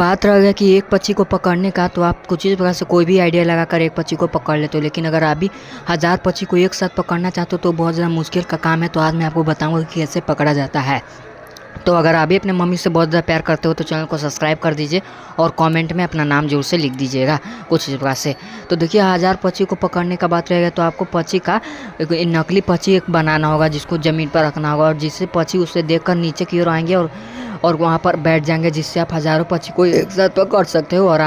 बात रह गया कि एक पक्षी को पकड़ने का, तो आप कुछ इस प्रकार से कोई भी आइडिया लगाकर एक पक्षी को पकड़ लेते हो, लेकिन अगर आप भी 1000 पक्षी को एक साथ पकड़ना चाहते हो तो बहुत ज़्यादा मुश्किल का काम है। तो आज मैं आपको बताऊंगा कि कैसे पकड़ा जाता है। तो अगर आप भी अपने मम्मी से बहुत ज़्यादा प्यार करते हो तो चैनल को सब्सक्राइब कर दीजिए और कमेंट में अपना नाम जरूर से लिख दीजिएगा कुछ इस प्रकार से। तो देखिए 1000 पक्षी को पकड़ने का बात रहेगा तो आपको पक्षी का एक नकली पक्षी एक बनाना होगा, जिसको ज़मीन पर रखना होगा और जिससे पक्षी उसे देखकर नीचे की ओर आएंगे और वहाँ पर बैठ जाएंगे, जिससे आप हज़ारों पक्षी को एक साथ पकड़ सकते हो। और